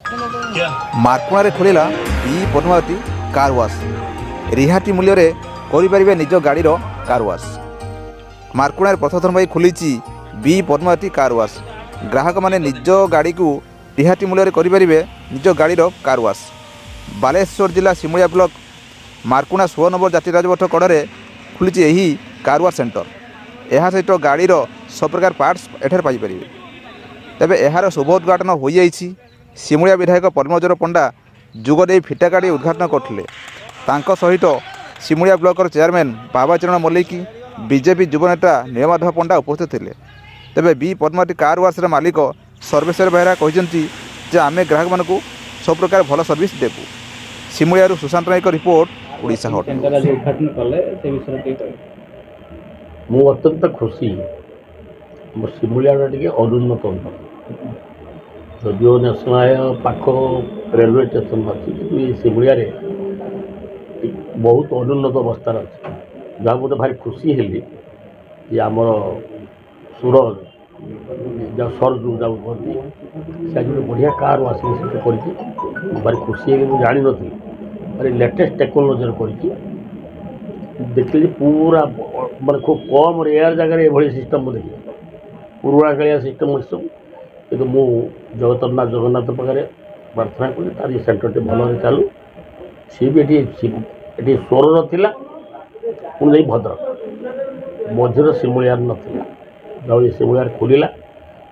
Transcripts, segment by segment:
ମାର୍କଣାରେ ଖୋଲିଲା ବି Padmavati car wash. ରିହାତି ମୂଲ୍ୟରେ କରିପାରିବେ ନିଜ ଗାଡ଼ିର କାର୍ ୱାଶ୍। ମାର୍କଣାରେ ପ୍ରଥମ ପାଇଁ ଖୋଲିଛି ବି ପଦ୍ମାବତୀ କାର୍ ୱାଶ୍। ଗ୍ରାହକମାନେ ନିଜ ଗାଡ଼ିକୁ ରିହାତି ମୂଲ୍ୟରେ କରିପାରିବେ ନିଜ ଗାଡ଼ିର କାର୍ ୱାଶ୍। ବାଲେଶ୍ୱର ଜିଲ୍ଲା ସିମୁଳିଆ ବ୍ଲକ ମାର୍କଣା 16 ନମ୍ବର ଜାତୀୟ ରାଜପଥ କଡ଼ରେ ଖୋଲିଛି ଏହି କାର୍ ୱାଶ୍ ସେଣ୍ଟର। ଏହା ସହିତ ଗାଡ଼ିର ସବୁପ୍ରକାର ପାର୍ଟସ୍ ଏଠାରେ ପାଇପାରିବେ। ତେବେ ଏହାର ଶୁଭ ଉଦ୍ଘାଟନ ହୋଇଯାଇଛି। ସିମୁଳିଆ ବିଧାୟକ ପଦ୍ମଜର ପଣ୍ଡା ଯୋଗ ଦେଇ ଫିଟା କାଢ଼ି ଉଦ୍ଘାଟନ କରିଥିଲେ। ତାଙ୍କ ସହିତ ସିମୁଳିଆ ବ୍ଲକର ଚେୟାରମ୍ୟାନ୍ ବାବାଚରଣ ମଲ୍ଲିକ, ବିଜେପି ଯୁବନେତା ନୀଳମାଧବ ପଣ୍ଡା ଉପସ୍ଥିତ ଥିଲେ। ତେବେ ବି ପଦ୍ମାବତୀ କାର୍ ୱାଶ୍ର ମାଲିକ ସର୍ବେଶ୍ୱର ବେହେରା କହିଛନ୍ତି ଯେ ଆମେ ଗ୍ରାହକମାନଙ୍କୁ ସବୁପ୍ରକାର ଭଲ ସର୍ଭିସ୍ ଦେବୁ। ସିମୁଳିଆରୁ ସୁଶାନ୍ତ ନାୟକ ରିପୋର୍ଟ, ଓଡ଼ିଶା ହଟ୍। ମୁଁ ଅତ୍ୟନ୍ତ ଖୁସି। ଆମ ସିମୁଳିଆର ଟିକେ ଅନୁନ୍ନତ ଅଞ୍ଚଳ, ଯଦିଓ ନ୍ୟାସନାଲ ପାଖ ରେଲୱେ ଷ୍ଟେସନ ଅଛି, କିନ୍ତୁ ଏ ସିମୁଳିଆରେ ବହୁତ ଅନୁନ୍ନତ ଅବସ୍ଥାରେ ଅଛି। ଯାହା ମୋତେ ଭାରି ଖୁସି ହେଲି ଯେ ଆମର ସୁରଜ ଯାହା ସରଜୁ ଯାଉ କୁହନ୍ତି, ସେ ଆଜି ଗୋଟେ ବଢ଼ିଆ କାର୍ ୱାଶିଂ ସେଠି କରିଛି। ଭାରି ଖୁସି ହେଲି, ମୁଁ ଜାଣିନଥିଲି। ଭାରି ଲେଟେଷ୍ଟ ଟେକ୍ନୋଲୋଜିରେ କରିଛି। ଦେଖିଲି ପୁରା ମାନେ ଖୁବ୍ କମ୍ ରେୟାର ଜାଗାରେ ଏଭଳି ସିଷ୍ଟମ୍ ମୁଁ ଦେଖିଲି। ପୁରୁଣା କାଳିଆ ସିଷ୍ଟମ୍ ଏସବୁ। କିନ୍ତୁ ମୁଁ ଜଗନ୍ନାଥ ପାଖରେ ପ୍ରାର୍ଥନା କଲି ତାର ଏ ସେଣ୍ଟରଟି ଭଲରେ ଚାଲୁ। ସିଏ ବି ଏଠି ସ୍ୱରର ଥିଲା, ପୁଣି ଯାଇ ଭଦ୍ରକ ମଝିରେ ସିମୁଳିଆର ନଥିଲା। ଯାଉ ଏ ସିମୁଳିଆରେ ଖୋଲିଲା,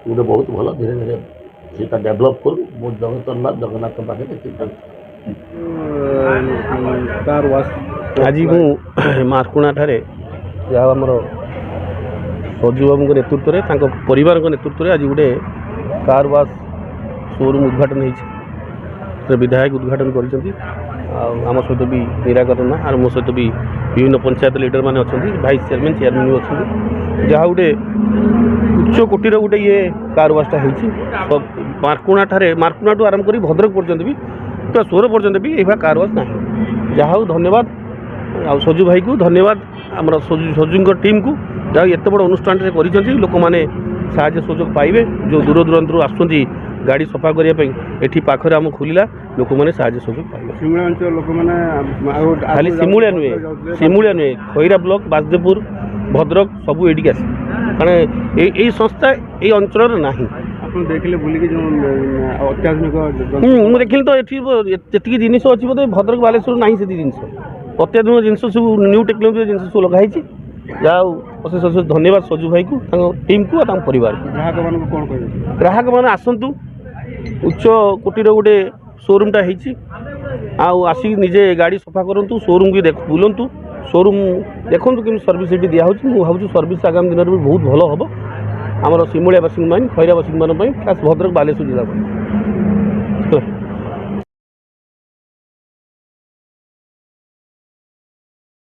ଗୋଟେ ବହୁତ ଭଲ। ଧୀରେ ଧୀରେ ସେଟା ଡେଭଲପ୍ କରୁ। ମୁଁ ଜଗନ୍ନାଥ ପାଖରେ ଆଜି ମୁଁ ମାର୍କଣାଠାରେ ଯାହା ଆମର ସଜୁ ବାବୁଙ୍କ ନେତୃତ୍ୱରେ, ତାଙ୍କ ପରିବାରଙ୍କ ନେତୃତ୍ୱରେ ଆଜି ଗୋଟେ କାର୍ ୱାଶ୍ ସୋରୁମ୍ ଉଦ୍ଘାଟନ ହୋଇଛି। ବିଧାୟକ ଉଦ୍ଘାଟନ କରିଛନ୍ତି। ଆଉ ଆମ ସହିତ ବି ନିରାକରଣ ଆଉ ମୋ ସହିତ ବି ବିଭିନ୍ନ ପଞ୍ଚାୟତ ଲିଡରମାନେ ଅଛନ୍ତି, ଭାଇସ୍ ଚେୟାରମ୍ୟାନ୍ ବି ଅଛନ୍ତି। ଯାହା ଗୋଟେ ଉଚ୍ଚ କୋଟିର ଗୋଟେ କାର୍ ୱାଶ୍ଟା ହେଇଛି। ମାର୍କଣାଠୁ ଆରମ୍ଭ କରି ଭଦ୍ରକ ପର୍ଯ୍ୟନ୍ତ ବି, ପୁରା ସୋର ପର୍ଯ୍ୟନ୍ତ ବି ଏଇଭଳିଆ କାର୍ ୱାଶ୍ ନାହିଁ। ଯାହା ହଉ ଧନ୍ୟବାଦ ଆଉ ସଜୁ ଭାଇକୁ, ଧନ୍ୟବାଦ ଆମର ସଜୁଙ୍କ ଟିମ୍କୁ, ଯାହା ଏତେ ବଡ଼ ଅନୁଷ୍ଠାନଟେ କରିଛନ୍ତି। ଲୋକମାନେ ସାହାଯ୍ୟ ସହଯୋଗ ପାଇବେ। ଯେଉଁ ଦୂର ଦୂରାନ୍ତରୁ ଆସୁଛନ୍ତି ଗାଡ଼ି ସଫା କରିବା ପାଇଁ, ଏଠି ପାଖରେ ଆମ ଖୋଲିଲା, ଲୋକମାନେ ସାହାଯ୍ୟ ସହଯୋଗ ପାଇବେ। ସିମୁଳିଆ ଅଞ୍ଚଳ ଲୋକମାନେ ଖାଲି ସିମୁଳିଆ ନୁହେଁ, ଖଇରା ବ୍ଲକ, ବାସଦେବପୁର, ଭଦ୍ରକ ସବୁ ଏଇଠିକି ଆସେ। କାରଣ ଏଇ ସଂସ୍ଥା ଏଇ ଅଞ୍ଚଳରେ ନାହିଁ। ଆପଣ ଦେଖିଲେ ବୁଲିକି ଯେଉଁ ଅତ୍ୟାଧୁନିକ ମୁଁ ଦେଖିଲି ତ ଏଠି ଯେତିକି ଜିନିଷ ଅଛି ବୋଧେ ଭଦ୍ରକ ବାଲେଶ୍ୱର ନାହିଁ ସେତିକି ଜିନିଷ। ଅତ୍ୟାଧୁନିକ ଜିନିଷ ସବୁ, ନ୍ୟୁ ଟେକ୍ନୋଲୋଜି ଜିନିଷ ସବୁ ଲଗାହେଇଛି। ଯାହା ହଉ ଅଶେଷ ଅଶେଷ ଧନ୍ୟବାଦ ସଜୁ ଭାଇକୁ, ତାଙ୍କ ଟିମ୍କୁ ଆଉ ତାଙ୍କ ପରିବାରକୁ। ଗ୍ରାହକମାନଙ୍କୁ କ'ଣ କହିବେ? ଗ୍ରାହକମାନେ ଆସନ୍ତୁ, ଉଚ୍ଚ କୋଟିର ଗୋଟେ ସୋରୁମ୍ଟା ହେଇଛି। ଆଉ ଆସିକି ନିଜେ ଗାଡ଼ି ସଫା କରନ୍ତୁ, ସୋରୁମ୍ ବି ବୁଲନ୍ତୁ, ସୋରୁମ୍ ଦେଖନ୍ତୁ କେମିତି ସର୍ଭିସ୍ ଏଠି ଦିଆହେଉଛି। ମୁଁ ଭାବୁଛି ସର୍ଭିସ୍ ଆଗାମୀ ଦିନରେ ବି ବହୁତ ଭଲ ହେବ ଆମର ସିମୁଳିଆବାସୀଙ୍କ ପାଇଁ, ଖଇରାବାସୀଙ୍କ ପାଇଁ, ପ୍ଲସ୍ ଭଦ୍ରକ ବାଲେଶ୍ୱର ଜିଲ୍ଲା ପାଇଁ।